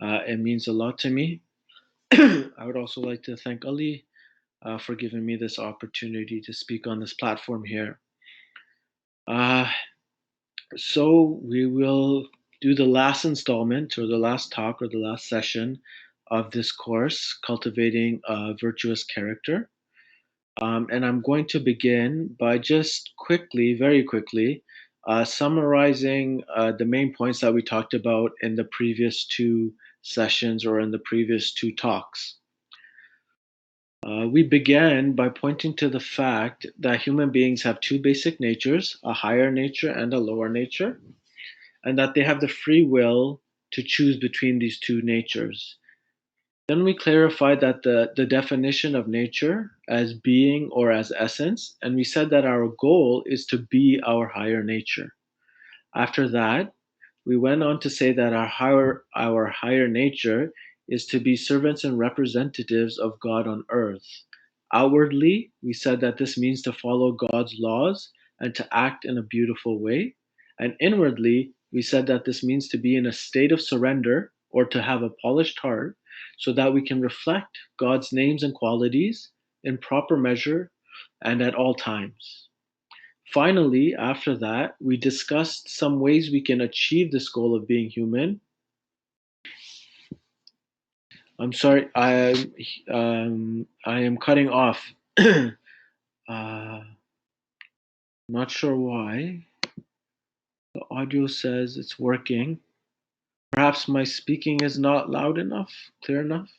It means a lot to me. I would also like to thank Ali for giving me this opportunity to speak on this platform here. Uh, so we will do the last installment or the last talk or the last session of this course, Cultivating a Virtuous Character. And I'm going to begin by just quickly, very quickly, summarizing the main points that we talked about in the previous two sessions or in the previous two talks. We began by pointing to the fact that human beings have two basic natures, a higher nature and a lower nature, and that they have the free will to choose between these two natures. Then we clarified that the definition of nature as being or as essence, and we said that our goal is to be our higher nature. After that, we went on to say that our higher nature is to be servants and representatives of God on earth. Outwardly, we said that this means to follow God's laws and to act in a beautiful way. And inwardly, we said that this means to be in a state of surrender or to have a polished heart so that we can reflect God's names and qualities in proper measure and at all times. Finally, after that, we discussed some ways we can achieve this goal of being human. I'm sorry, I am cutting off. Not sure why. The audio says it's working. Perhaps my speaking is not loud enough, clear enough.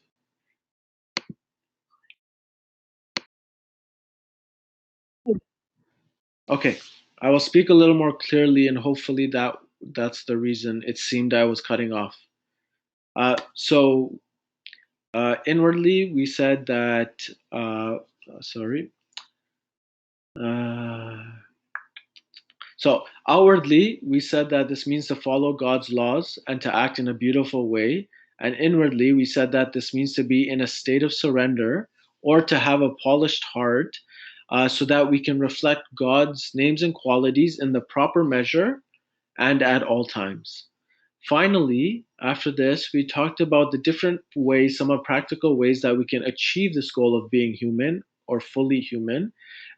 Okay, I will speak a little more clearly, and hopefully that's the reason it seemed I was cutting off. So inwardly, we said that. Sorry. Uh, so outwardly, we said that this means to follow God's laws and to act in a beautiful way. And inwardly, we said that this means to be in a state of surrender or to have a polished heart so that we can reflect God's names and qualities in the proper measure and at all times. Finally, after this, we talked about the different ways, some of practical ways that we can achieve this goal of being human or fully human.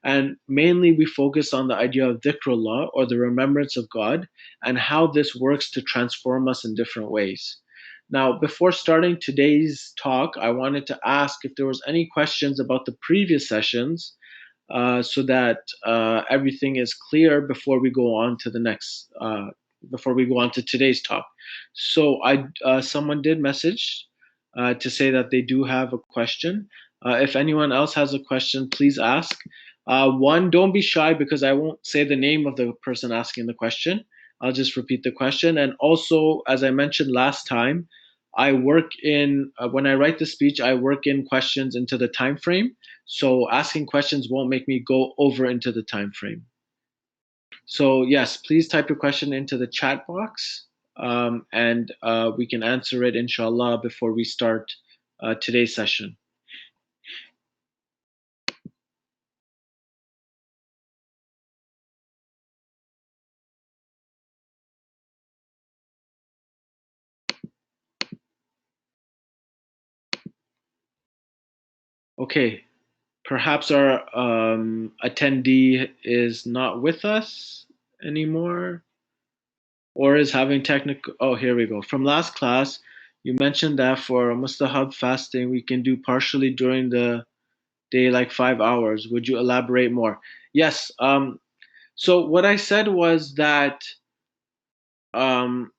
And mainly, we focused on the idea of dhikrullah or the remembrance of God and how this works to transform us in different ways. Now, before starting today's talk, I wanted to ask if there was any questions about the previous sessions so that everything is clear before we go on to the next before we go on to today's talk. So I someone did message to say that they do have a question. If anyone else has a question, please ask. One, don't be shy because I won't say the name of the person asking the question. I'll just repeat the question. And also, as I mentioned last time, I work in when I write the speech, I work in questions into the time frame. So asking questions won't make me go over into the time frame. So yes, please type your question into the chat box, and we can answer it, inshallah, before we start today's session. Okay, perhaps our attendee is not with us anymore or is having technical. Oh, here we go. From last class, you mentioned that for mustahab fasting, we can do partially during the day, like 5 hours. Would you elaborate more? Yes. So what I said was that um,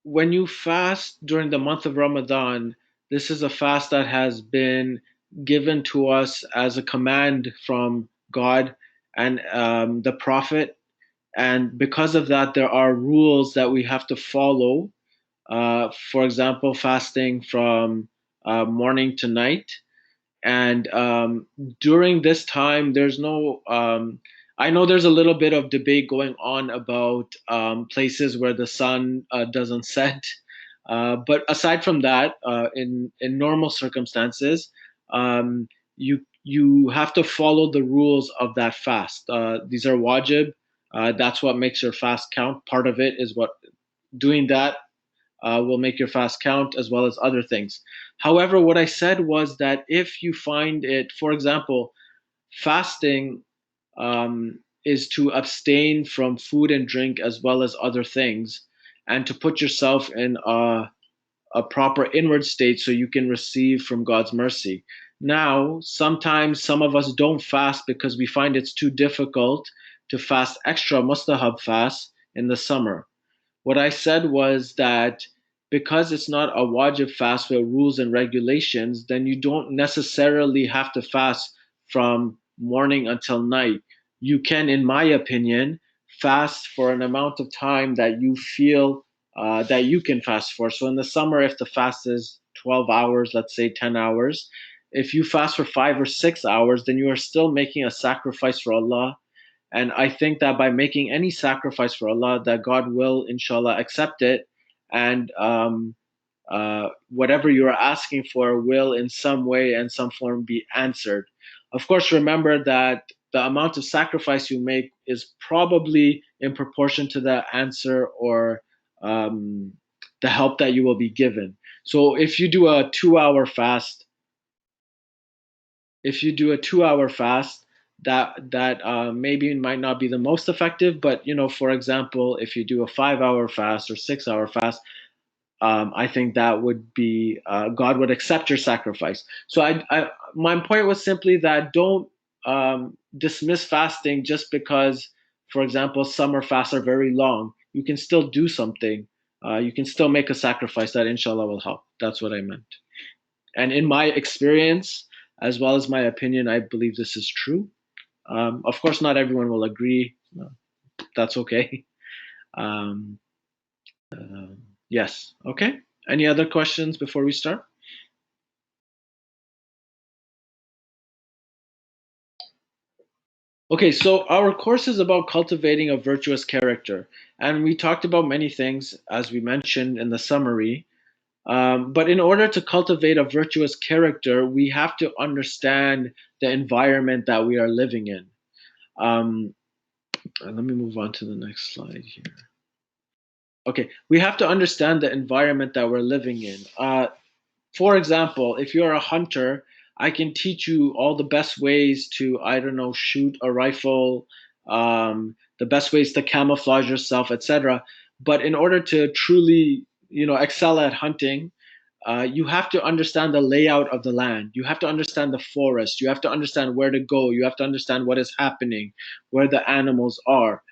when you fast during the month of Ramadan, this is a fast that has been given to us as a command from God and the Prophet. And because of that, there are rules that we have to follow. For example, fasting from morning to night. And during this time, there's no. I know there's a little bit of debate going on about places where the sun doesn't set, but aside from that, in normal circumstances, you have to follow the rules of that fast. These are wajib. That's what makes your fast count. Part of it is what doing that will make your fast count, as well as other things. However, what I said was that if you find it, for example, fasting is to abstain from food and drink as well as other things, and to put yourself in a proper inward state so you can receive from God's mercy. Now, sometimes some of us don't fast because we find it's too difficult to fast extra mustahab fast in the summer. What I said was that because it's not a wajib fast with rules and regulations, then you don't necessarily have to fast from morning until night. You can, in my opinion, fast for an amount of time that you feel that you can fast for. So in the summer, if the fast is 12 hours, let's say 10 hours, if you fast for 5 or 6 hours, then you are still making a sacrifice for Allah, and I think that by making any sacrifice for Allah, that God will, inshallah, accept it. And whatever you are asking for will, in some way and some form, be answered. Of course, remember that the amount of sacrifice you make is probably in proportion to the answer, or the help that you will be given. So if you do a 2 hour fast, that maybe might not be the most effective, but for example, if you do a 5 hour fast or 6 hour fast, I think that would be God would accept your sacrifice. So my point was simply that don't dismiss fasting just because, for example, summer fasts are very long. You can still do something. You can still make a sacrifice that inshallah will help. That's what I meant. And in my experience, as well as my opinion, I believe this is true. Of course, not everyone will agree. That's okay. Um, yes. Okay. Any other questions before we start? Okay, so our course is about cultivating a virtuous character. And we talked about many things, as we mentioned in the summary. But in order to cultivate a virtuous character, we have to understand the environment that we are living in. Um, let me move on to the next slide here. Okay, we have to understand the environment that we're living in. For example, if you're a hunter, I can teach you all the best ways to, I don't know, shoot a rifle, the best ways to camouflage yourself, etc. But in order to truly, excel at hunting, you have to understand the layout of the land. You have to understand the forest. You have to understand where to go. You have to understand what is happening, where the animals are.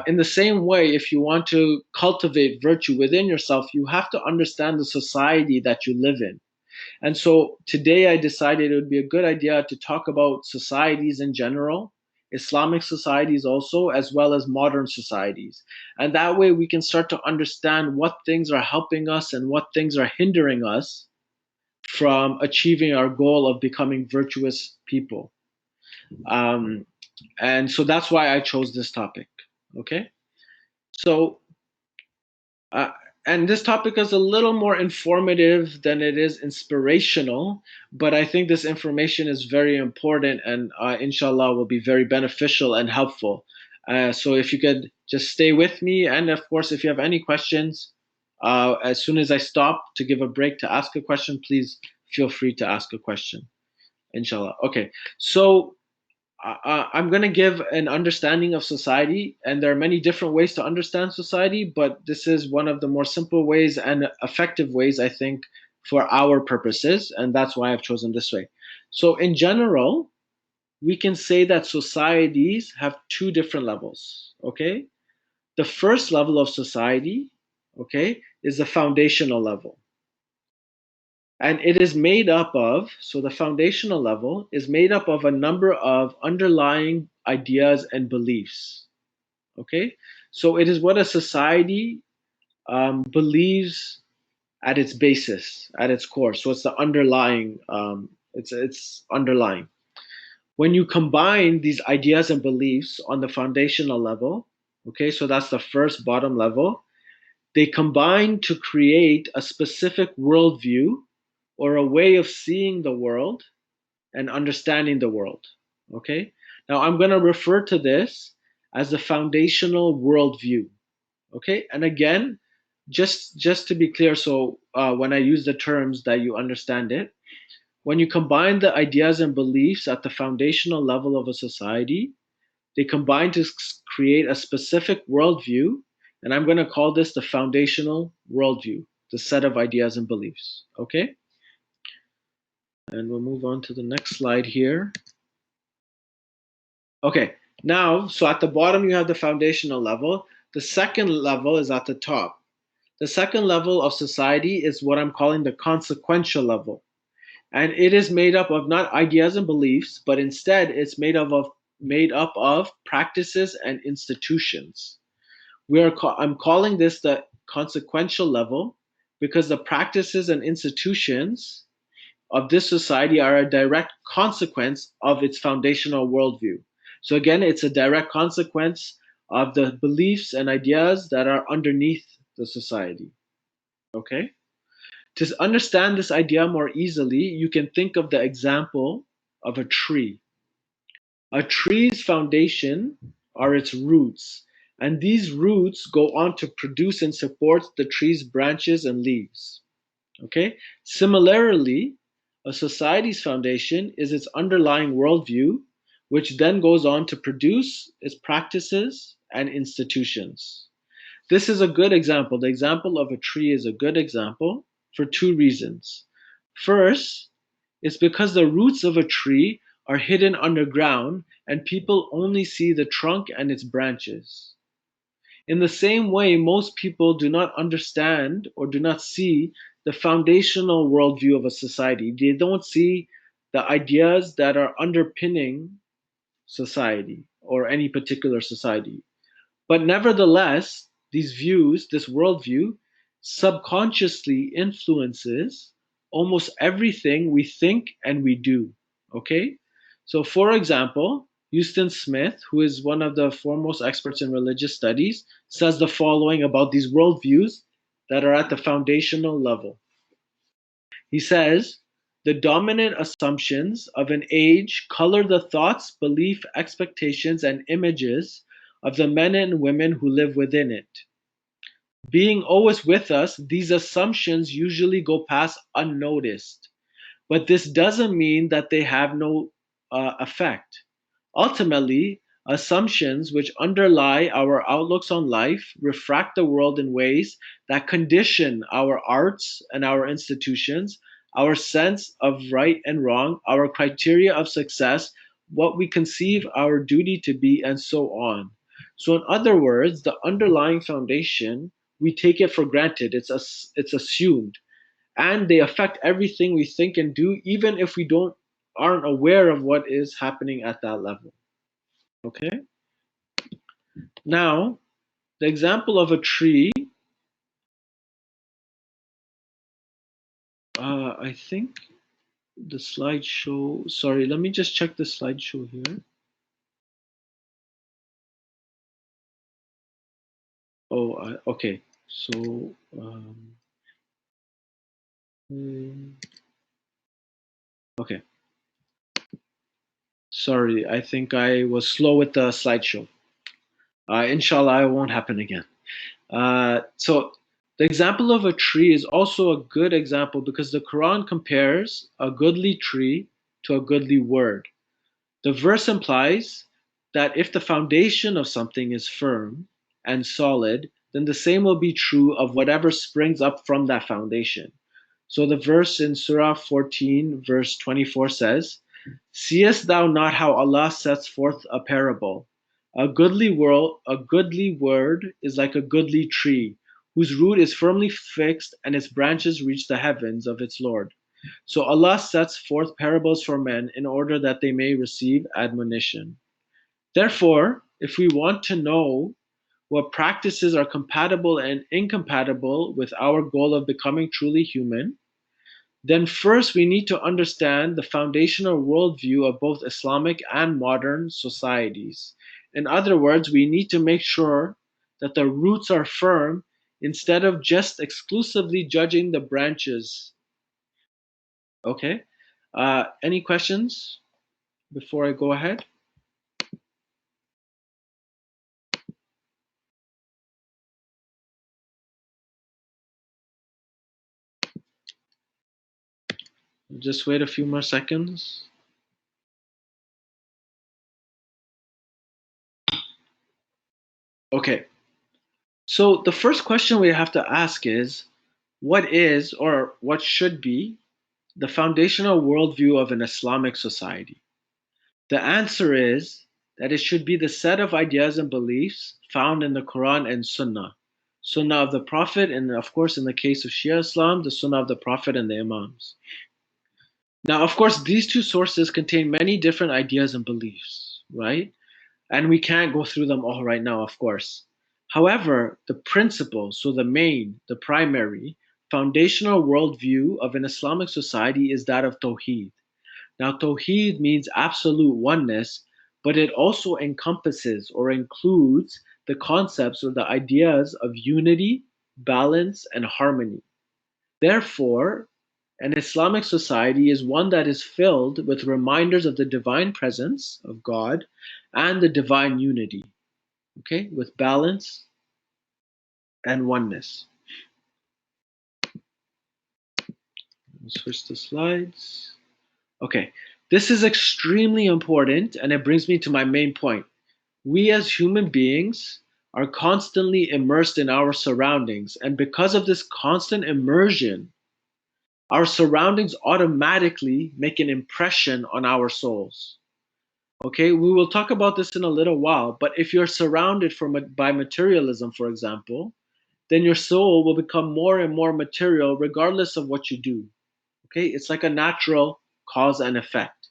In the same way, if you want to cultivate virtue within yourself, you have to understand the society that you live in. And so today I decided it would be a good idea to talk about societies in general, Islamic societies also, as well as modern societies. And that way we can start to understand what things are helping us and what things are hindering us from achieving our goal of becoming virtuous people. Um, and so that's why I chose this topic. Okay. So Uh, and this topic is a little more informative than it is inspirational, but I think this information is very important and inshallah will be very beneficial and helpful. So if you could just stay with me, and of course, if you have any questions, as soon as I stop to give a break to ask a question, please feel free to ask a question, inshallah. Okay, so I'm going to give an understanding of society, and there are many different ways to understand society, but this is one of the more simple ways and effective ways, I think, for our purposes, and that's why I've chosen this way. So, in general, we can say that societies have two different levels, okay? The first level of society, okay, is the foundational level. And it is made up of, so the foundational level is made up of a number of underlying ideas and beliefs. Okay? So it is what a society believes at its basis, at its core. So it's the underlying, it's underlying. When you combine these ideas and beliefs on the foundational level, okay, so that's the first bottom level, they combine to create a specific worldview or a way of seeing the world and understanding the world. Okay? Now I'm going to refer to this as the foundational worldview. Okay? And again, Just to be clear, so when I use the terms that you understand it, when you combine the ideas and beliefs at the foundational level of a society, they combine to create a specific worldview, and I'm going to call this the foundational worldview, the set of ideas and beliefs. Okay? And we'll move on to the next slide here. Okay, now, so at the bottom you have the foundational level. The second level is at the top. The second level of society is what I'm calling the consequential level. And it is made up of not ideas and beliefs, but instead it's made up of practices and institutions. I'm calling this the consequential level because the practices and institutions of this society are a direct consequence of its foundational worldview. So again, it's a direct consequence of the beliefs and ideas that are underneath the society. Okay? To understand this idea more easily, you can think of the example of a tree. A tree's foundation are its roots, and these roots go on to produce and support the tree's branches and leaves. Okay? Similarly, a society's foundation is its underlying worldview, which then goes on to produce its practices and institutions. This is a good example. The example of a tree is a good example for two reasons. First, it's because the roots of a tree are hidden underground and people only see the trunk and its branches. In the same way, most people do not understand or do not see the foundational worldview of a society. They don't see the ideas that are underpinning society or any particular society. But nevertheless, these views, this worldview, subconsciously influences almost everything we think and we do. Okay? So, for example, Houston Smith, who is one of the foremost experts in religious studies, says the following about these worldviews that are at the foundational level. He says, the dominant assumptions of an age color the thoughts, belief, expectations, and images of the men and women who live within it. Being always with us, these assumptions usually go past unnoticed, but this doesn't mean that they have no effect. Ultimately, assumptions which underlie our outlooks on life refract the world in ways that condition our arts and our institutions, our sense of right and wrong, our criteria of success, what we conceive our duty to be, and so on. So, in other words, the underlying foundation, we take it for granted, it's assumed, and they affect everything we think and do, even if we don't aren't aware of what is happening at that level. Okay. Now, the example of a tree. I think the slideshow. Sorry, let me just check the slideshow here. Oh, okay. So, okay. Sorry, I think I was slow with the slideshow. Inshallah, it won't happen again. So the example of a tree is also a good example because the Quran compares a goodly tree to a goodly word. The verse implies that if the foundation of something is firm and solid, then the same will be true of whatever springs up from that foundation. So the verse in Surah 14, verse 24 says, seest thou not how Allah sets forth a parable? A goodly word is like a goodly tree, whose root is firmly fixed and its branches reach the heavens of its Lord. So Allah sets forth parables for men in order that they may receive admonition. Therefore, if we want to know what practices are compatible and incompatible with our goal of becoming truly human, then first we need to understand the foundational worldview of both Islamic and modern societies. In other words, we need to make sure that the roots are firm instead of just exclusively judging the branches. Okay? Any questions before I go ahead? Just wait a few more seconds. Okay. So the first question we have to ask is, what is or what should be the foundational worldview of an Islamic society? The answer is that it should be the set of ideas and beliefs found in the Quran and Sunnah. Sunnah of the Prophet, and of course, in the case of Shia Islam, the Sunnah of the Prophet and the Imams. Now, of course, these two sources contain many different ideas and beliefs, right? And we can't go through them all right now, of course. However, the principle, so the main, the primary, foundational worldview of an Islamic society is that of Tawheed. Now, Tawheed means absolute oneness, but it also encompasses or includes the concepts or the ideas of unity, balance, and harmony. Therefore, an Islamic society is one that is filled with reminders of the divine presence of God and the divine unity, okay, with balance and oneness. Let's switch the slides. Okay, this is extremely important, and it brings me to my main point. We as human beings are constantly immersed in our surroundings, and because of this constant immersion, our surroundings automatically make an impression on our souls. Okay, we will talk about this in a little while, but if you're surrounded by materialism, for example, then your soul will become more and more material regardless of what you do. Okay, it's like a natural cause and effect.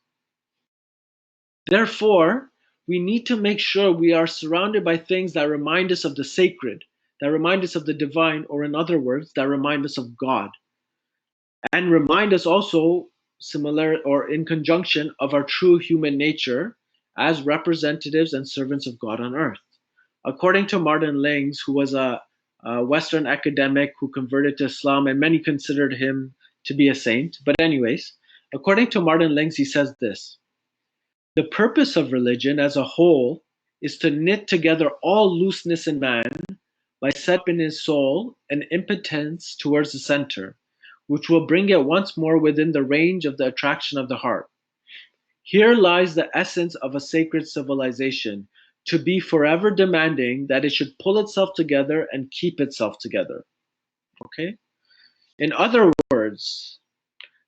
Therefore, we need to make sure we are surrounded by things that remind us of the sacred, that remind us of the divine, or in other words, that remind us of God, and remind us also, similar or in conjunction, of our true human nature as representatives and servants of God on earth. According to Martin Lings, who was a Western academic who converted to Islam, and many considered him to be a saint. But, anyways, according to Martin Lings, he says this: the purpose of religion as a whole is to knit together all looseness in man by setting in his soul an impotence towards the center, which will bring it once more within the range of the attraction of the heart. Here lies the essence of a sacred civilization, to be forever demanding that it should pull itself together and keep itself together. Okay? In other words,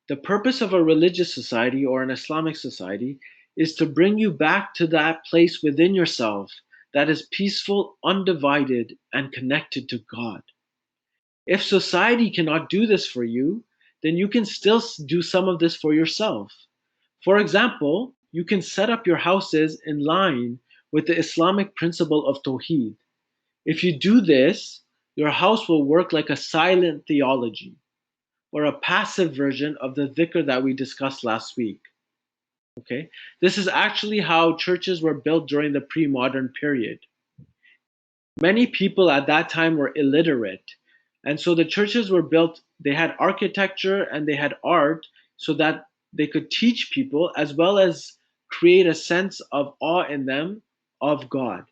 the purpose of a religious society or an Islamic society is to bring you back to that place within yourself that is peaceful, undivided, and connected to God. If society cannot do this for you, then you can still do some of this for yourself. For example, you can set up your houses in line with the Islamic principle of Tawheed. If you do this, your house will work like a silent theology, or a passive version of the dhikr that we discussed last week. Okay? This is actually how churches were built during the pre-modern period. Many people at that time were illiterate, and so the churches were built, they had architecture and they had art so that they could teach people as well as create a sense of awe in them of God.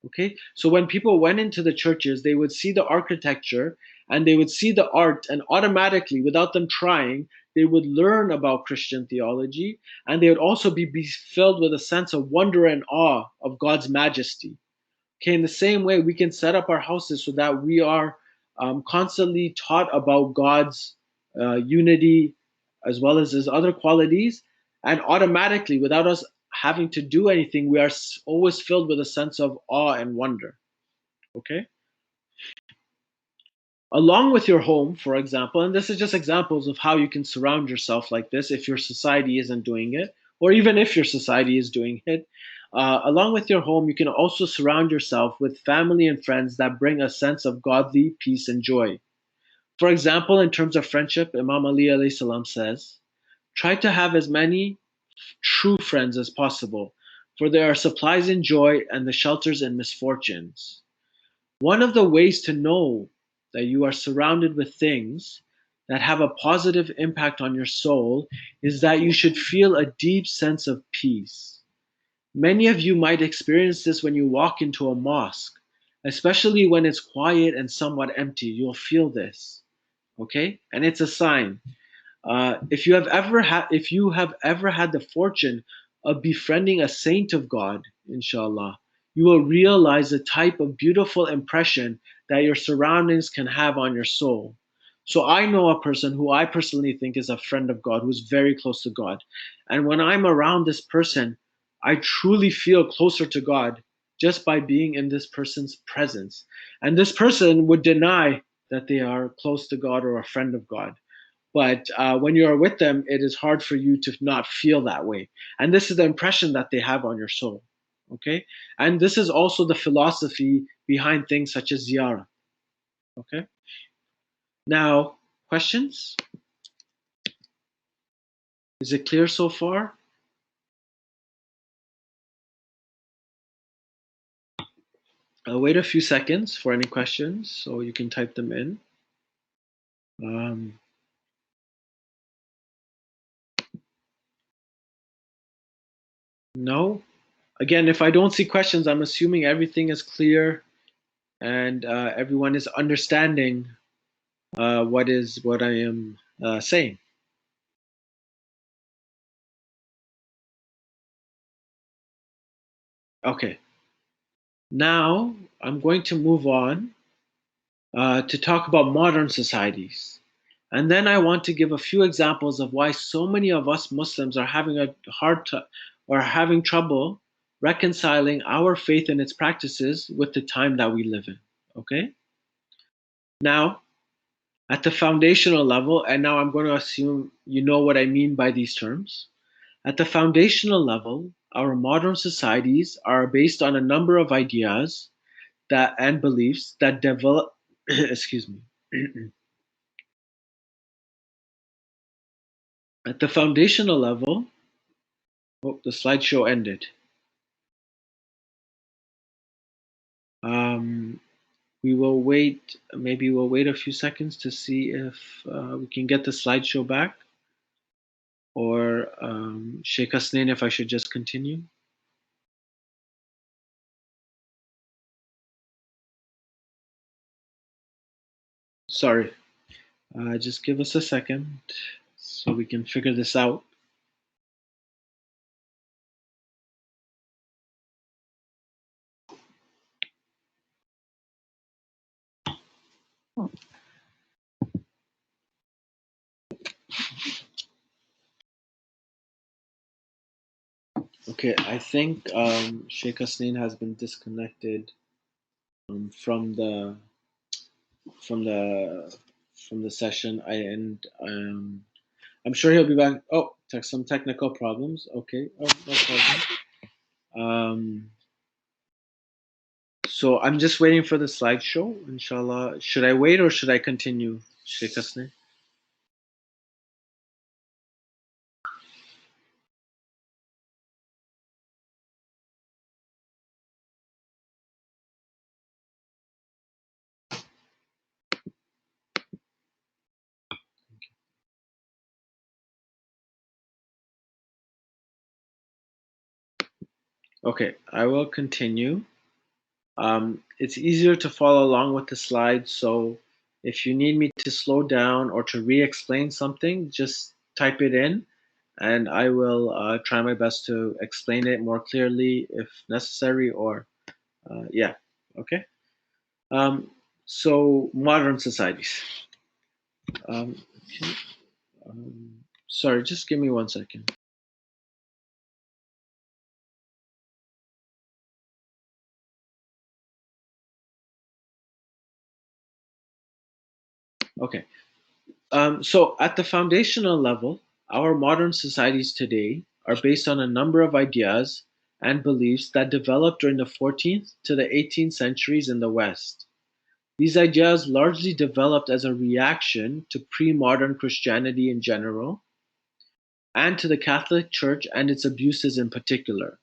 Okay? So when people went into the churches, they would see the architecture and they would see the art, and automatically, without them trying, they would learn about Christian theology, and they would also be filled with a sense of wonder and awe of God's majesty. Okay, in the same way, we can set up our houses so that we are constantly taught about God's unity as well as his other qualities. And automatically, without us having to do anything, we are always filled with a sense of awe and wonder. Okay? Along with your home, for example, and this is just examples of how you can surround yourself like this if your society isn't doing it, or even if your society is doing it. Along with your home, you can also surround yourself with family and friends that bring a sense of godly peace and joy. For example, in terms of friendship, Imam Ali alayhi salam says, try to have as many true friends as possible, for there are supplies in joy and the shelters in misfortunes. One of the ways to know that you are surrounded with things that have a positive impact on your soul is that you should feel a deep sense of peace. Many of you might experience this when you walk into a mosque, especially when it's quiet and somewhat empty. You'll feel this, okay? And it's a sign. If you have ever had the fortune of befriending a saint of God, inshallah, you will realize the type of beautiful impression that your surroundings can have on your soul. So I know a person who I personally think is a friend of God, who's very close to God. And when I'm around this person, I truly feel closer to God just by being in this person's presence. And this person would deny that they are close to God or a friend of God. But when you are with them, it is hard for you to not feel that way. And this is the impression that they have on your soul. Okay. And this is also the philosophy behind things such as ziyarah. Okay. Now, questions? Is it clear so far? I'll wait a few seconds for any questions so you can type them in. Um, no. Again, if I don't see questions, I'm assuming everything is clear and everyone is understanding what I am saying. Okay. Now I'm going to move on to talk about modern societies. And then I want to give a few examples of why so many of us Muslims are having a hard time or having trouble reconciling our faith and its practices with the time that we live in. Okay? Now, at the foundational level, and now I'm going to assume you know what I mean by these terms. At the foundational level, our modern societies are based on a number of ideas that and beliefs that develop excuse me. At the foundational level, oh, the slideshow ended. Um, we will wait, maybe we'll wait a few seconds to see if we can get the slideshow back, or Sheikh Hasnain, if I should just continue. Sorry, just give us a second so we can figure this out. Okay, I think Sheikh Hasnain has been disconnected from from the from the session. I'm sure he'll be back. Oh, some technical problems. Okay, oh, no problem. So I'm just waiting for the slideshow. Inshallah, should I wait or should I continue, Sheikh Hasnain? Okay, I will continue. It's easier to follow along with the slides, so if you need me to slow down or to re-explain something, just type it in, and I will try my best to explain it more clearly if necessary. Or yeah, okay. Um, so modern societies. Um, okay, sorry, just give me one second. Okay. So, at the foundational level, our modern societies today are based on a number of ideas and beliefs that developed during the 14th to the 18th centuries in the West. These ideas largely developed as a reaction to pre modern Christianity in general and to the Catholic Church and its abuses in particular.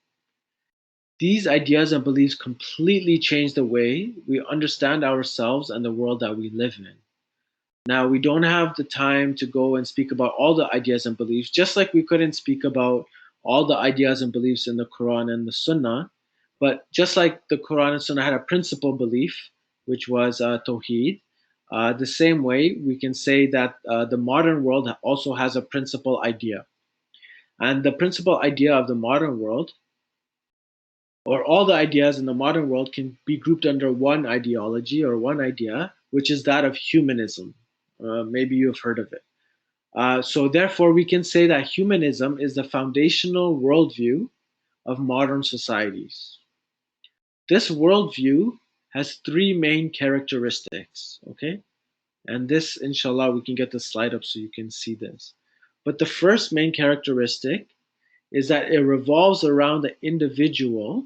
These ideas and beliefs completely changed the way we understand ourselves and the world that we live in. Now, we don't have the time to go and speak about all the ideas and beliefs, just like we couldn't speak about all the ideas and beliefs in the Quran and the Sunnah. But just like the Quran and Sunnah had a principal belief, which was Tawheed, The same way, we can say that the modern world also has a principal idea. And the principal idea of the modern world, or all the ideas in the modern world, can be grouped under one ideology or one idea, which is that of humanism. Maybe you've heard of it. So, therefore, we can say that humanism is the foundational worldview of modern societies. This worldview has three main characteristics, okay? And this, inshallah, we can get the slide up so you can see this. But the first main characteristic is that it revolves around the individual.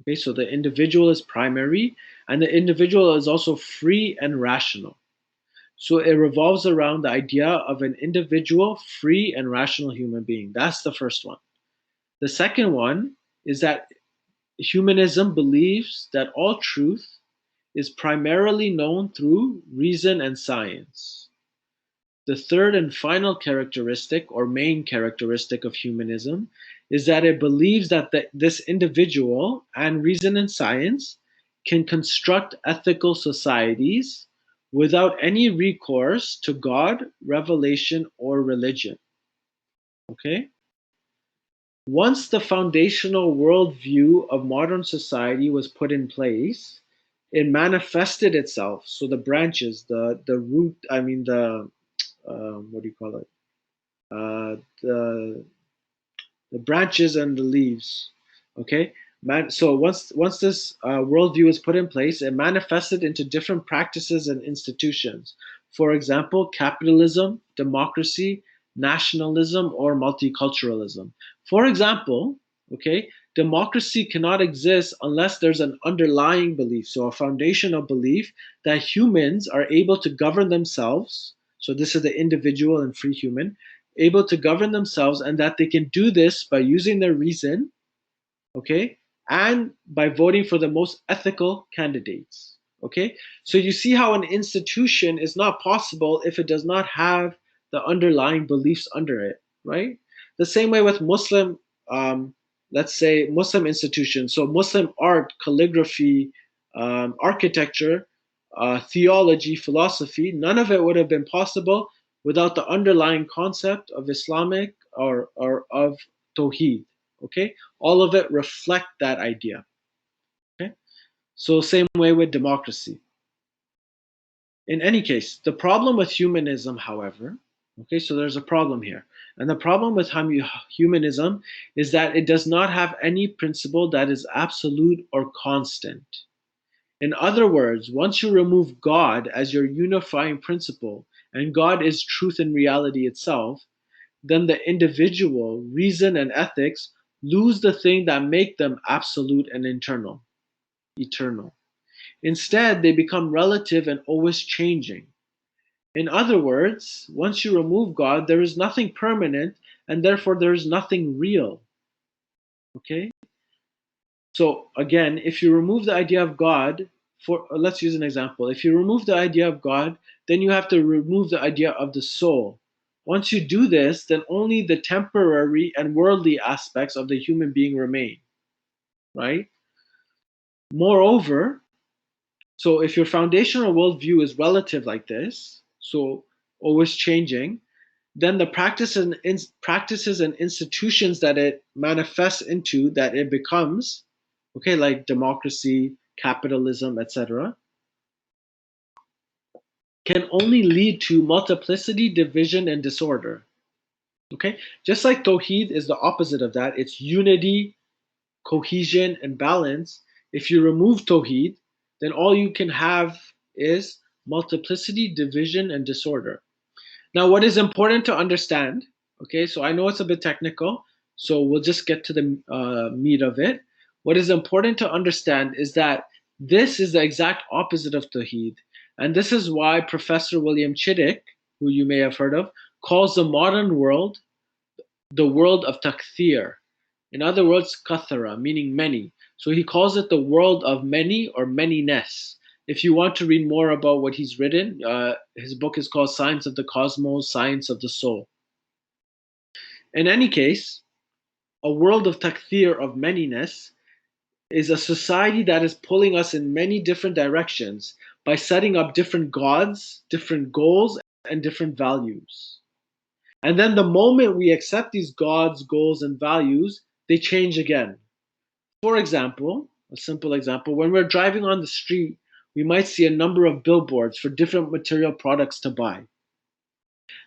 Okay, so the individual is primary, and the individual is also free and rational. So it revolves around the idea of an individual, free and rational human being. That's the first one. The second one is that humanism believes that all truth is primarily known through reason and science. The third and final characteristic, or main characteristic, of humanism is that it believes that this individual and reason and science can construct ethical societies without any recourse to God, revelation, or religion. Okay? Once the foundational worldview of modern society was put in place, it manifested itself. So the branches, the root, I mean what do you call it? The branches and the leaves. Okay, so once this worldview is put in place, it manifested into different practices and institutions. For example, capitalism, democracy, nationalism, or multiculturalism. For example, okay, democracy cannot exist unless there's an underlying belief, so a foundational belief that humans are able to govern themselves. So this is the individual and free human able to govern themselves, and that they can do this by using their reason, okay, and by voting for the most ethical candidates. Okay, so you see how an institution is not possible if it does not have the underlying beliefs under it, right? The same way with Muslim, let's say Muslim institutions, so Muslim art, calligraphy, architecture, theology, philosophy, none of it would have been possible without the underlying concept of Islamic or of Tawheed. Okay, all of it reflect that idea. Okay, so same way with democracy. In any case, the problem with humanism, however, okay, so there's a problem here, and the problem with humanism is that it does not have any principle that is absolute or constant. In other words, once you remove God as your unifying principle, and God is truth and reality itself, then the individual, reason, and ethics lose the thing that make them absolute and eternal. Instead, they become relative and always changing. In other words, once you remove God, there is nothing permanent, and therefore there is nothing real. Okay? So again, if you remove the idea of God, for let's use an example. If you remove the idea of God, then you have to remove the idea of the soul. Once you do this, then only the temporary and worldly aspects of the human being remain, right? Moreover, so if your foundational worldview is relative like this, so always changing, then the practices and institutions that it manifests into, that it becomes, okay, like democracy, capitalism, etc., can only lead to multiplicity, division, and disorder. Okay, just like Tawheed is the opposite of that, it's unity, cohesion, and balance. If you remove Tawheed, then all you can have is multiplicity, division, and disorder. Now, what is important to understand, okay, so I know it's a bit technical, so we'll just get to the meat of it. What is important to understand is that this is the exact opposite of Tawheed. And this is why Professor William Chittick, who you may have heard of, calls the modern world the world of takthir. In other words, kathara, meaning many. So he calls it the world of many or manyness. If you want to read more about what he's written, his book is called Science of the Cosmos, Science of the Soul. In any case, a world of takthir, of manyness, is a society that is pulling us in many different directions, by setting up different gods, different goals, and different values. And then the moment we accept these gods, goals, and values, they change again. For example, a simple example, when we're driving on the street, we might see a number of billboards for different material products to buy.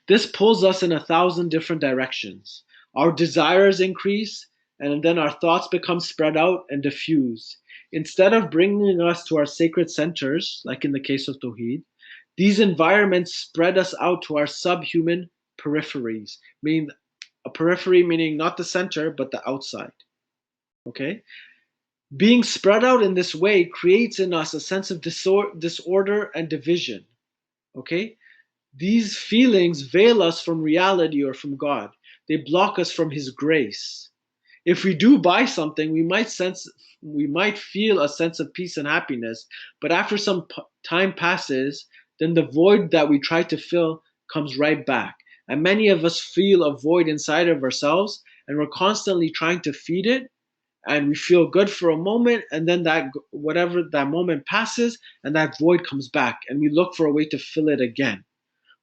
This pulls us in 1,000 different directions. Our desires increase, and then our thoughts become spread out and diffuse. Instead of bringing us to our sacred centers, like in the case of Tawheed, these environments spread us out to our subhuman peripheries, meaning a periphery meaning not the center, but the outside. Okay? Being spread out in this way creates in us a sense of disorder and division. Okay? These feelings veil us from reality or from God. They block us from His grace. If we do buy something, we might feel a sense of peace and happiness, but after some time passes, then the void that we try to fill comes right back. And many of us feel a void inside of ourselves, and we're constantly trying to feed it, and we feel good for a moment, and then that whatever that moment passes, and that void comes back, and we look for a way to fill it again.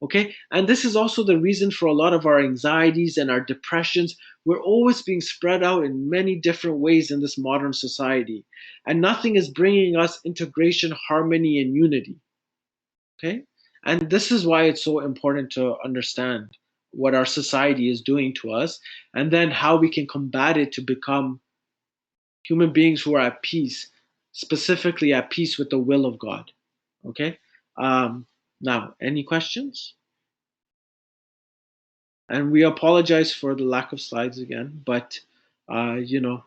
Okay, and this is also the reason for a lot of our anxieties and our depressions. We're always being spread out in many different ways in this modern society, and nothing is bringing us integration, harmony, and unity. Okay, and this is why it's so important to understand what our society is doing to us, and then how we can combat it to become human beings who are at peace, specifically at peace with the will of God. Okay, now any questions? And we apologize for the lack of slides again, but uh, you know,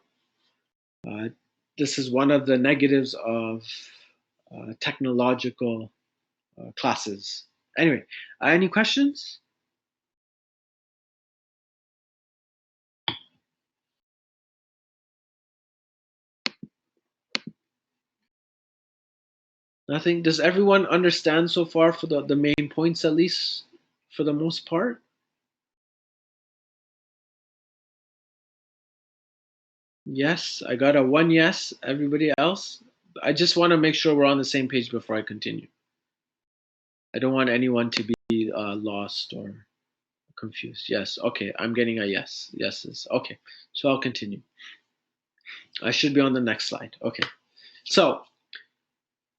uh, this is one of the negatives of technological classes. Anyway, any questions? Nothing. Does everyone understand so far for the main points, at least for the most part? Yes, I got a one yes. Everybody else? I just want to make sure we're on the same page before I continue. I don't want anyone to be lost or confused. Yes. Okay. I'm getting a yes. Yeses. Okay. So I'll continue. I should be on the next slide. Okay. So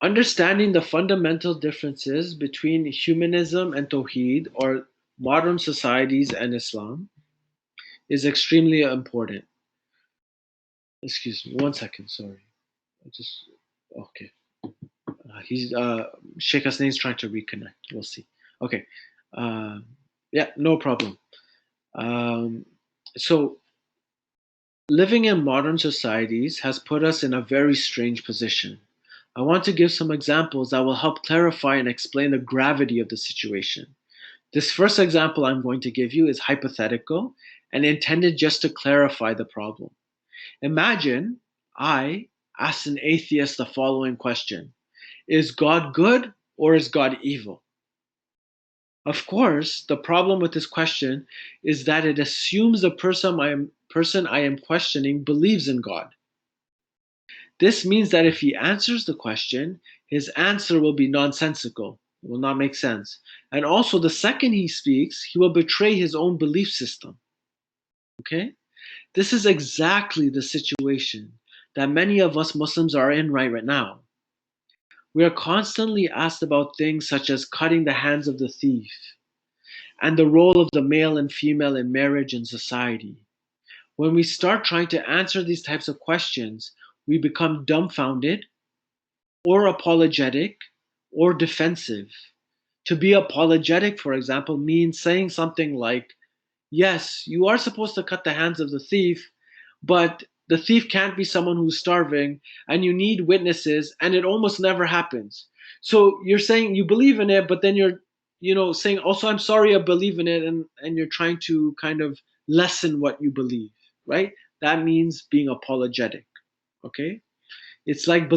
understanding the fundamental differences between humanism and Tawheed, or modern societies and Islam, is extremely important. Excuse me. 1 second. Sorry. I just. Okay. He's Sheikh Hasnain is trying to reconnect. We'll see. Okay. Uh, yeah. No problem. Um, so living in modern societies has put us in a very strange position. I want to give some examples that will help clarify and explain the gravity of the situation. This first example I'm going to give you is hypothetical and intended just to clarify the problem. Imagine I asked an atheist the following question: Is God good or is God evil? Of course, the problem with this question is that it assumes the person I am questioning believes in God. This means that if he answers the question, his answer will be nonsensical. It will not make sense. And also, the second he speaks, he will betray his own belief system. Okay? This is exactly the situation that many of us Muslims are in right now. We are constantly asked about things such as cutting the hands of the thief and the role of the male and female in marriage and society. When we start trying to answer these types of questions, we become dumbfounded or apologetic or defensive. To be apologetic, for example, means saying something like, yes, you are supposed to cut the hands of the thief, but the thief can't be someone who's starving, and you need witnesses, and it almost never happens. So you're saying you believe in it, but then you're, saying also, I'm sorry I believe in it, and you're trying to kind of lessen what you believe, right? That means being apologetic. Okay? It's like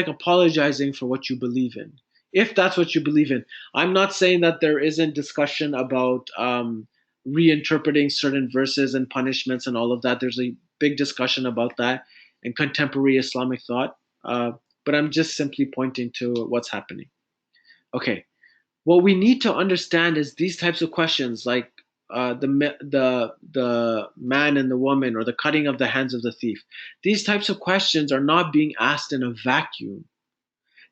apologizing for what you believe in, if that's what you believe in. I'm not saying that there isn't discussion about reinterpreting certain verses and punishments and all of that. There's a big discussion about that in contemporary Islamic thought. but I'm just simply pointing to what's happening. Okay, what we need to understand is these types of questions, like the man and the woman, or the cutting of the hands of the thief. These types of questions are not being asked in a vacuum.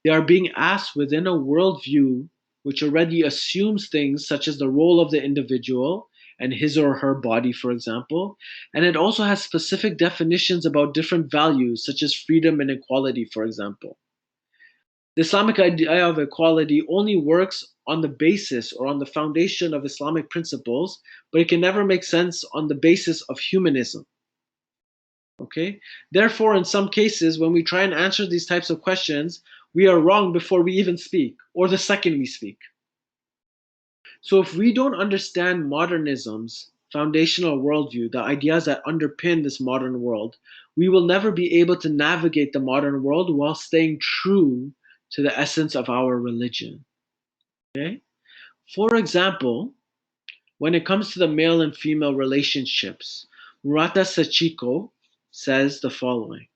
They are being asked within a worldview which already assumes things such as the role of the individual and his or her body, for example. And it also has specific definitions about different values, such as freedom and equality, for example. The Islamic idea of equality only works on the basis or on the foundation of Islamic principles, but it can never make sense on the basis of humanism. Okay? Therefore, in some cases, when we try and answer these types of questions, we are wrong before we even speak, or the second we speak. So, if we don't understand modernism's foundational worldview, the ideas that underpin this modern world, we will never be able to navigate the modern world while staying true to the essence of our religion. Okay? For example, when it comes to the male and female relationships, Murata Sachiko says the following.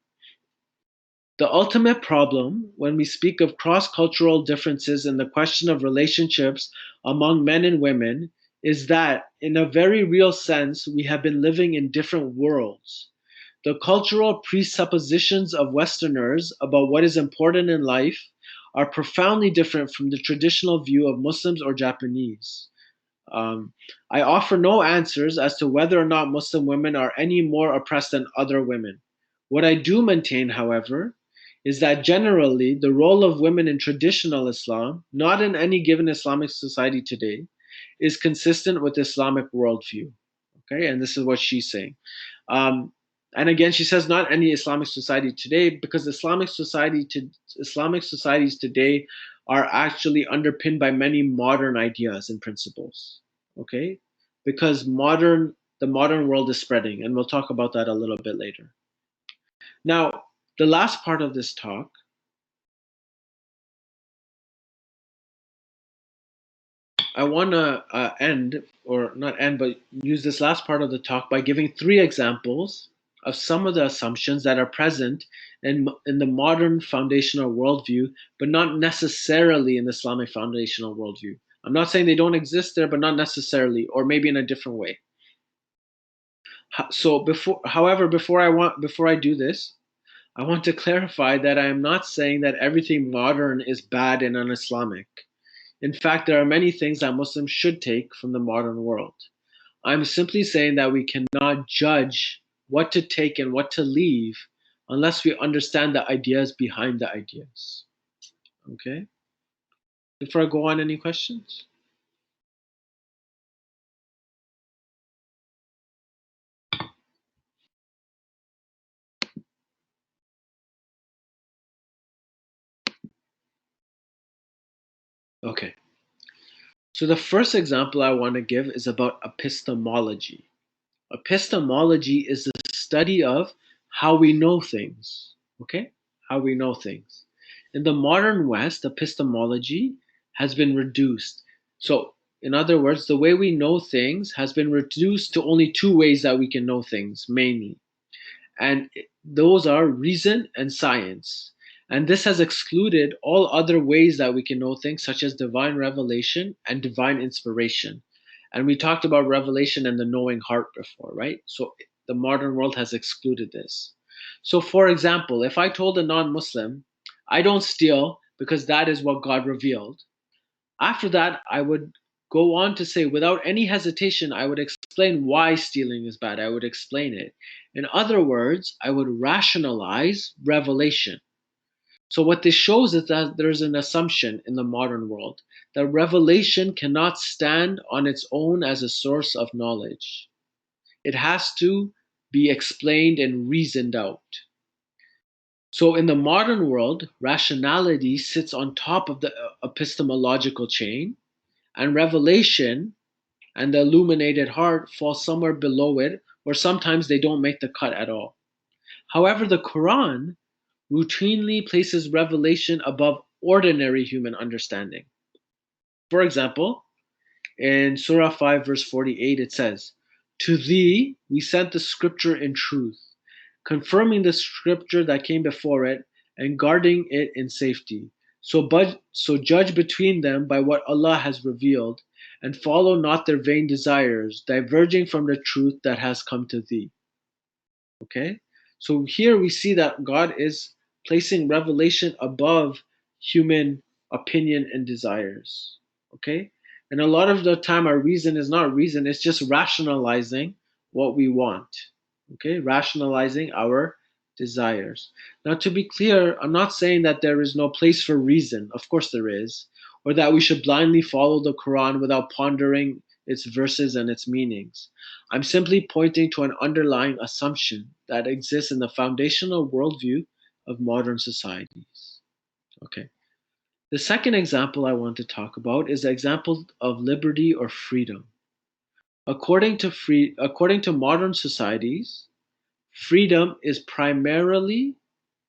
The ultimate problem when we speak of cross cultural differences in the question of relationships among men and women is that, in a very real sense, we have been living in different worlds. The cultural presuppositions of Westerners about what is important in life are profoundly different from the traditional view of Muslims or Japanese. Um, I offer no answers as to whether or not Muslim women are any more oppressed than other women. What I do maintain, however, is that generally the role of women in traditional Islam, not in any given Islamic society today, is consistent with Islamic worldview. Okay, and this is what she's saying. Um, and again, she says not any Islamic society today, because Islamic societies today are actually underpinned by many modern ideas and principles. Okay, because the modern world is spreading, and we'll talk about that a little bit later. Now, the last part of this talk, I want to end, or not end, but use this last part of the talk by giving three examples of some of the assumptions that are present in the modern foundational worldview, but not necessarily in the Islamic foundational worldview. I'm not saying they don't exist there, but not necessarily, or maybe in a different way. So before I do this, I want to clarify that I am not saying that everything modern is bad and un-Islamic. In fact, there are many things that Muslims should take from the modern world. I'm simply saying that we cannot judge what to take and what to leave unless we understand the ideas behind the ideas. Okay? Before I go on, any questions? Okay. So the first example I want to give is about epistemology. Epistemology is the study of how we know things. Okay? How we know things. In the modern West, epistemology has been reduced. So, in other words, the way we know things has been reduced to only two ways that we can know things, mainly. And those are reason and science. And this has excluded all other ways that we can know things, such as divine revelation and divine inspiration. And we talked about revelation and the knowing heart before, right? So the modern world has excluded this. So, for example, if I told a non Muslim, I don't steal because that is what God revealed, after that, I would go on to say, without any hesitation, I would explain why stealing is bad. I would explain it. In other words, I would rationalize revelation. So, what this shows is that there's an assumption in the modern world that revelation cannot stand on its own as a source of knowledge. It has to be explained and reasoned out. So, in the modern world, rationality sits on top of the epistemological chain, and revelation and the illuminated heart fall somewhere below it, or sometimes they don't make the cut at all. However, the Quran routinely places revelation above ordinary human understanding. For example, in Surah 5, verse 48, it says, "To thee we sent the scripture in truth, confirming the scripture that came before it, and guarding it in safety. So judge between them by what Allah has revealed, and follow not their vain desires, diverging from the truth that has come to thee. Okay? So here we see that God is placing revelation above human opinion and desires. Okay? And a lot of the time, our reason is not reason, it's just rationalizing what we want. Okay? Rationalizing our desires. Now, to be clear, I'm not saying that there is no place for reason. Of course, there is. Or that we should blindly follow the Quran without pondering its verses and its meanings. I'm simply pointing to an underlying assumption that exists in the foundational worldview of modern societies. Okay. The second example I want to talk about is the example of liberty or freedom. According to modern societies, freedom is primarily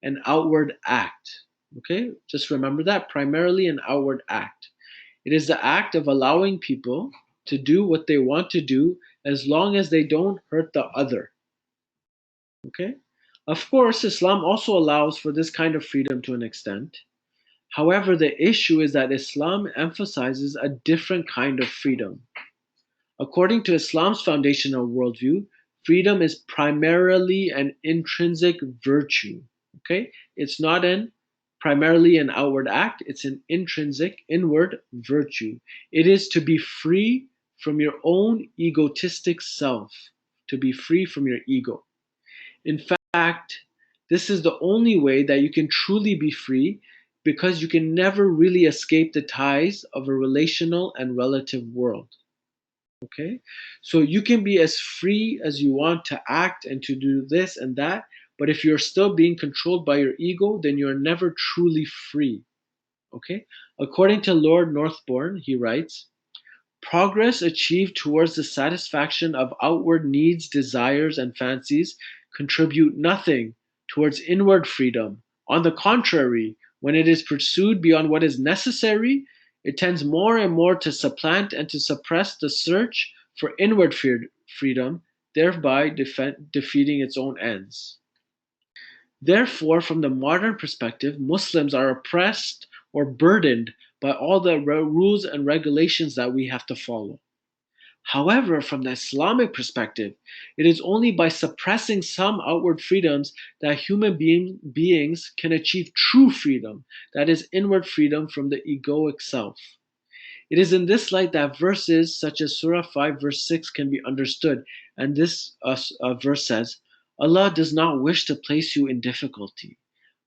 an outward act. Okay? Just remember that, primarily an outward act. It is the act of allowing people to do what they want to do as long as they don't hurt the other. Okay? Of course, Islam also allows for this kind of freedom to an extent. However, the issue is that Islam emphasizes a different kind of freedom. According to Islam's foundational worldview, freedom is primarily an intrinsic virtue. Okay? It's not an primarily an outward act, it's an intrinsic inward virtue. It is to be free from your own egotistic self, to be free from your ego. In fact, this is the only way that you can truly be free because you can never really escape the ties of a relational and relative world. Okay? So you can be as free as you want to act and to do this and that, but if you're still being controlled by your ego, then you're never truly free. Okay? According to Lord Northbourne, he writes, progress achieved towards the satisfaction of outward needs, desires, and fancies contribute nothing towards inward freedom. On the contrary, when it is pursued beyond what is necessary, it tends more and more to supplant and to suppress the search for inward freedom, thereby defeating its own ends. Therefore, from the modern perspective, Muslims are oppressed or burdened by all the rules and regulations that we have to follow. However, from the Islamic perspective, it is only by suppressing some outward freedoms that beings can achieve true freedom, that is, inward freedom from the egoic self. It is in this light that verses such as Surah 5, verse 6 can be understood. And this verse says, Allah does not wish to place you in difficulty,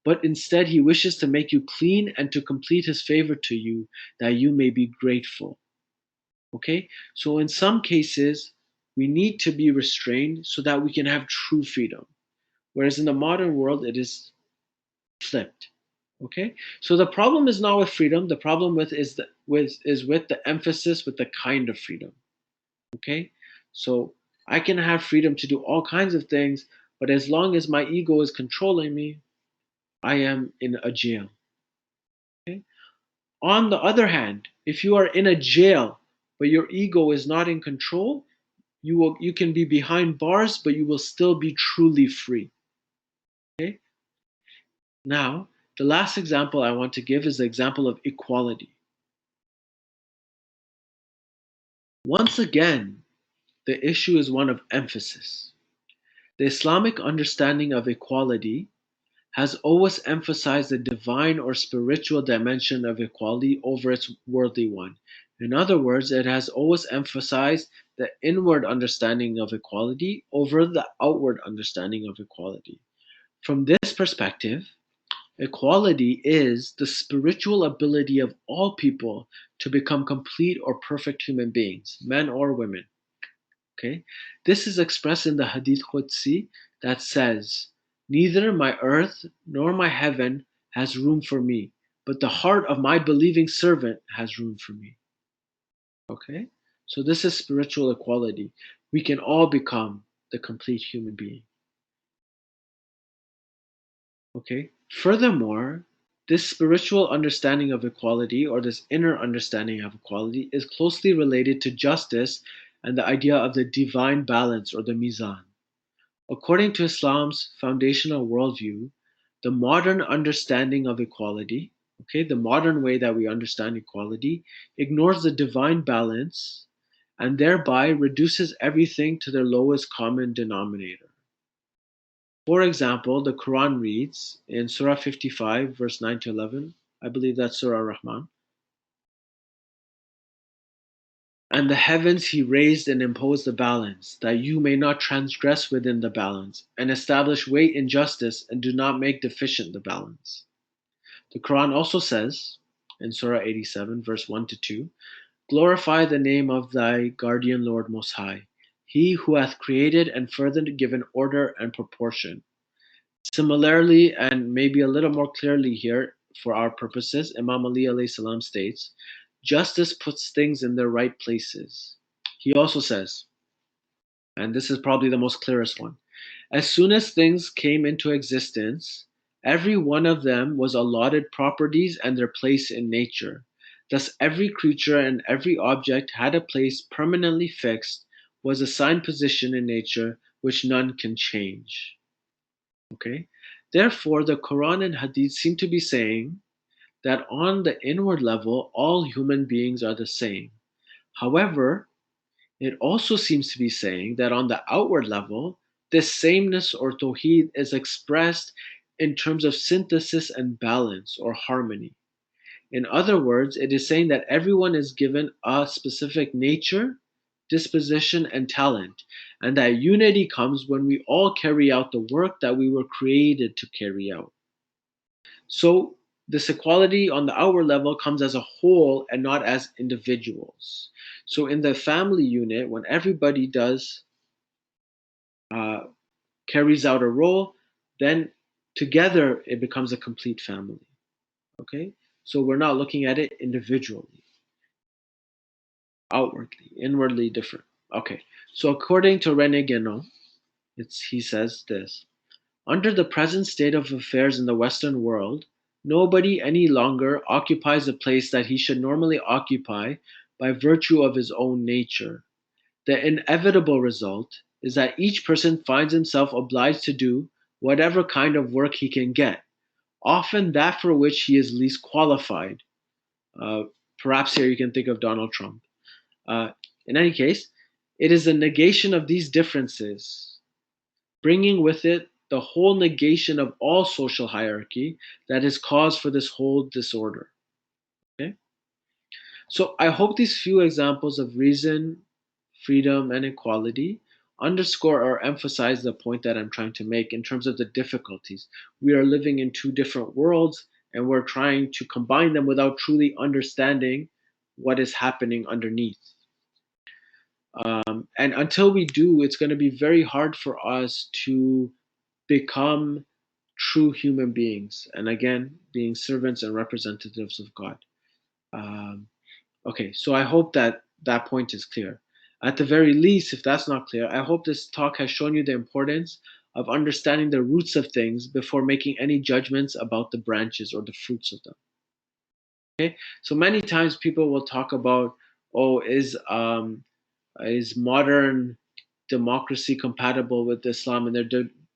but instead He wishes to make you clean and to complete His favor to you, that you may be grateful. Okay? So in some cases, we need to be restrained so that we can have true freedom. Whereas in the modern world, it is flipped. Okay? So the problem is not with freedom, the problem with the emphasis with the kind of freedom. Okay? So I can have freedom to do all kinds of things, but as long as my ego is controlling me, I am in a jail. Okay? On the other hand, if you are in a jail, but your ego is not in control, you can be behind bars, but you will still be truly free. Okay? Now, the last example I want to give is the example of equality. Once again, the issue is one of emphasis. The Islamic understanding of equality has always emphasized the divine or spiritual dimension of equality over its worldly one. In other words, it has always emphasized the inward understanding of equality over the outward understanding of equality. From this perspective, equality is the spiritual ability of all people to become complete or perfect human beings, men or women. Okay? This is expressed in the Hadith Qudsi that says, neither my earth nor my heaven has room for me, but the heart of my believing servant has room for me. Okay? So this is spiritual equality. We can all become the complete human being. Okay? Furthermore, this spiritual understanding of equality, or this inner understanding of equality, is closely related to justice and the idea of the divine balance or the mizan. According to Islam's foundational worldview, The modern understanding of equality, okay, the modern way that we understand equality, ignores the divine balance and thereby reduces everything to their lowest common denominator. For example, the Quran reads in Surah 55, verse 9 to 11, I believe that's Surah Rahman, and the heavens he raised and imposed the balance, that you may not transgress within the balance, and establish weight in justice, and do not make deficient the balance. The Quran also says in Surah 87, verse 1 to 2, glorify the name of thy guardian Lord Most High, he who hath created and further given order and proportion. Similarly, and maybe a little more clearly here for our purposes, Imam Ali alayhi salam states, justice puts things in their right places. He also says, and this is probably the most clearest one, as soon as things came into existence, every one of them was allotted properties and their place in nature. Thus, every creature and every object had a place permanently fixed, was assigned position in nature, which none can change. Okay? Therefore, the Quran and Hadith seem to be saying that on the inward level, all human beings are the same. However, it also seems to be saying that on the outward level, this sameness or tawheed is expressed in terms of synthesis and balance or harmony. In other words, it is saying that everyone is given a specific nature, disposition, and talent, and that unity comes when we all carry out the work that we were created to carry out. So, this equality on the outward level comes as a whole and not as individuals. So, in the family unit, when everybody does uh, carries out a role, then together it becomes a complete family. Okay, so we're not looking at it individually, outwardly, inwardly different. Okay, so according to Rene Guénon, he says this: under the present state of affairs in the Western world, nobody any longer occupies a place that he should normally occupy by virtue of his own nature. The inevitable result is that each person finds himself obliged to do whatever kind of work he can get, often that for which he is least qualified. Uh, Perhaps here you can think of Donald Trump. Uh, in any case, it is a negation of these differences, bringing with it the whole negation of all social hierarchy that is cause for this whole disorder. Okay? So I hope these few examples of reason, freedom, and equality underscore or emphasize the point that I'm trying to make in terms of the difficulties. We are living in two different worlds and we're trying to combine them without truly understanding what is happening underneath. And until we do, it's going to be very hard for us to become true human beings. And again, being servants and representatives of God. Um, okay, so I hope that that point is clear. At the very least, if that's not clear, I hope this talk has shown you the importance of understanding the roots of things before making any judgments about the branches or the fruits of them. Okay, so many times people will talk about, oh, is modern democracy compatible with Islam, and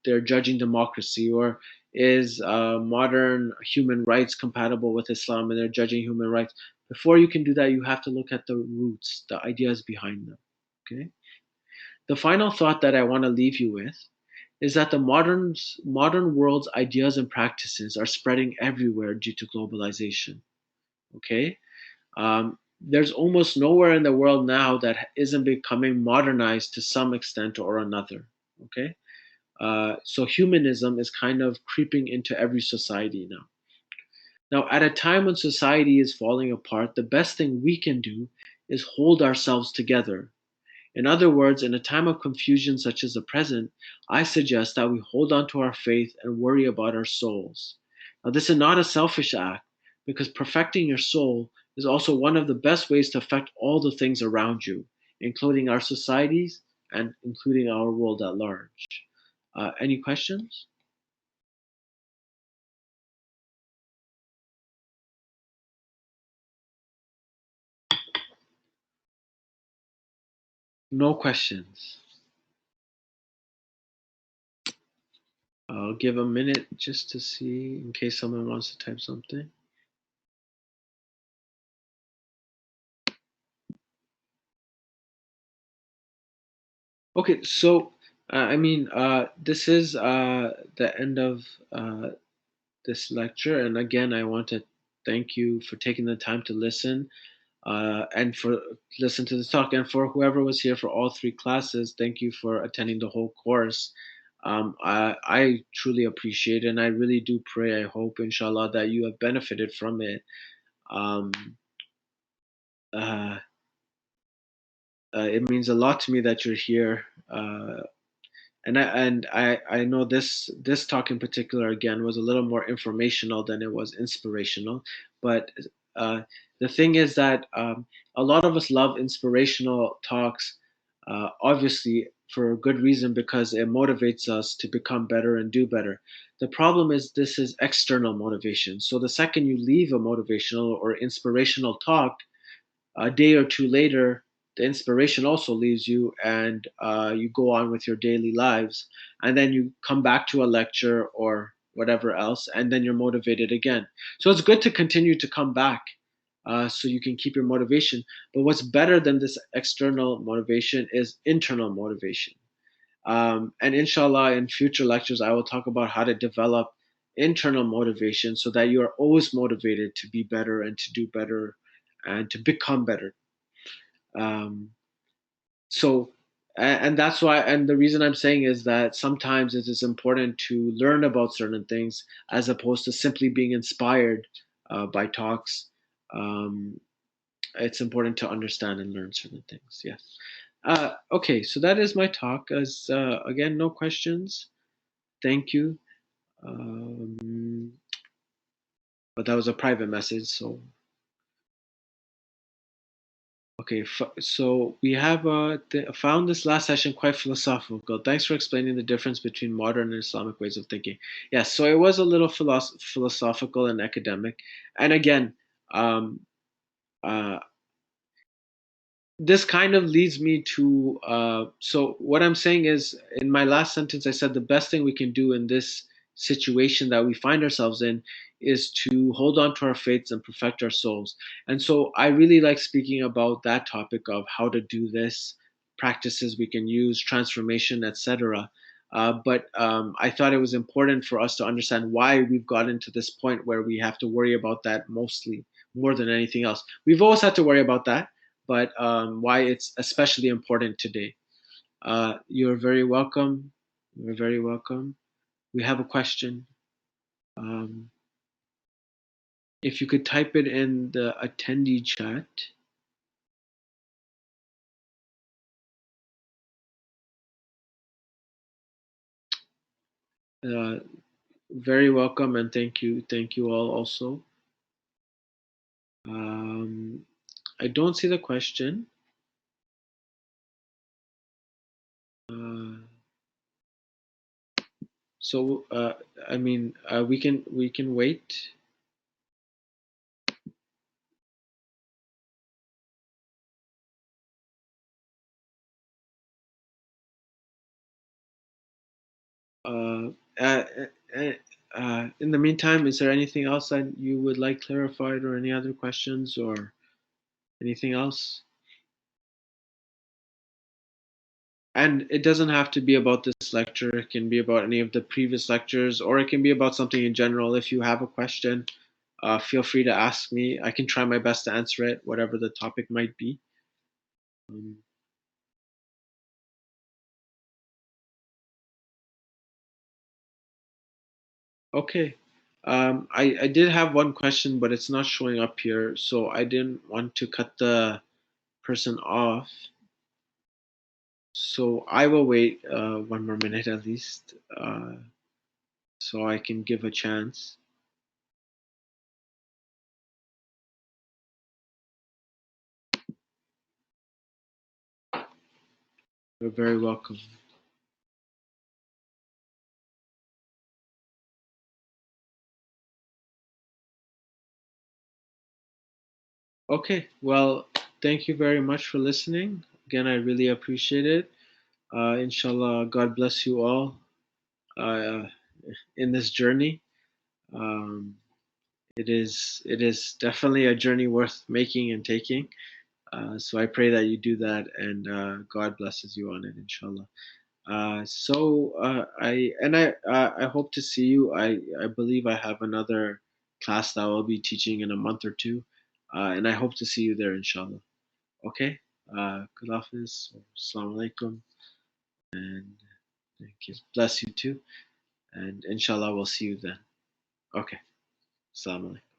they're judging democracy, or is modern human rights compatible with Islam, and they're judging human rights. Before you can do that, you have to look at the roots, the ideas behind them. Okay. The final thought that I want to leave you with is that the modern world's ideas and practices are spreading everywhere due to globalization. Okay. There's almost nowhere in the world now that isn't becoming modernized to some extent or another. Okay, so humanism is kind of creeping into every society now. Now, at a time when society is falling apart, the best thing we can do is hold ourselves together. In other words, in a time of confusion such as the present, I suggest that we hold on to our faith and worry about our souls. Now, this is not a selfish act because perfecting your soul is also one of the best ways to affect all the things around you, including our societies and including our world at large. Any questions? No questions. I'll give a minute just to see in case someone wants to type something. Okay, so this is the end of this lecture, and again, I want to thank you for taking the time to listen and for listen to this talk, and for whoever was here for all three classes. Thank you for attending the whole course. I truly appreciate it, and I really do pray. I hope, inshallah, that you have benefited from it. Um, uh, it means a lot to me that you're here. And I know this talk in particular again was a little more informational than it was inspirational, but uh, the thing is that a lot of us love inspirational talks, obviously for a good reason because it motivates us to become better and do better. The problem is this is external motivation. So the second you leave a motivational or inspirational talk, a day or two later, the inspiration also leaves you, and you go on with your daily lives. And then you come back to a lecture or whatever else, and then you're motivated again. So it's good to continue to come back so you can keep your motivation. But what's better than this external motivation is internal motivation. And inshallah, in future lectures, I will talk about how to develop internal motivation so that you are always motivated to be better and to do better and to become better. Um, so, and that's why, and the reason I'm saying is that sometimes it is important to learn about certain things as opposed to simply being inspired by talks. Um, it's important to understand and learn certain things. Yes. Okay, so that is my talk. As again, no questions. Thank you. But that was a private message, so okay, so we have found this last session quite philosophical. Thanks for explaining the difference between modern and Islamic ways of thinking. Yes, so it was a little philosophical and academic. And again, um, uh, this kind of leads me to so what I'm saying is, in my last sentence I said the best thing we can do in this situation that we find ourselves in is to hold on to our faiths and perfect our souls. And so I really like speaking about that topic of how to do this, practices we can use, transformation, etc. But I thought it was important for us to understand why we've gotten to this point where we have to worry about that mostly more than anything else. We've always had to worry about that, but why it's especially important today. You're very welcome. You're very welcome. We have a question. Um, if you could type it in the attendee chat. Uh, Very welcome, and thank you. Thank you all also. Um, I don't see the question. Uh, so we can wait. Uh, uh, uh, in the meantime, is there anything else that you would like clarified, or any other questions, or anything else? And it doesn't have to be about this lecture. It can be about any of the previous lectures, or it can be about something in general. If you have a question, feel free to ask me. I can try my best to answer it, whatever the topic might be. Um, okay. I did have one question, but it's not showing up here, so I didn't want to cut the person off. So I will wait one more minute at least, so I can give a chance. You're very welcome. Okay, well, thank you very much for listening. Again, I really appreciate it. Inshallah, God bless you all. Uh, in this journey. Um, it is definitely a journey worth making and taking. So I pray that you do that, and God blesses you on it, inshallah. I hope to see you. I believe I have another class that I will be teaching in a month or two, and I hope to see you there, inshallah. Okay. Good Hafiz. Assalamu alaikum, and thank you. Bless you too, and inshallah we'll see you then. Okay. Assalamu alaikum.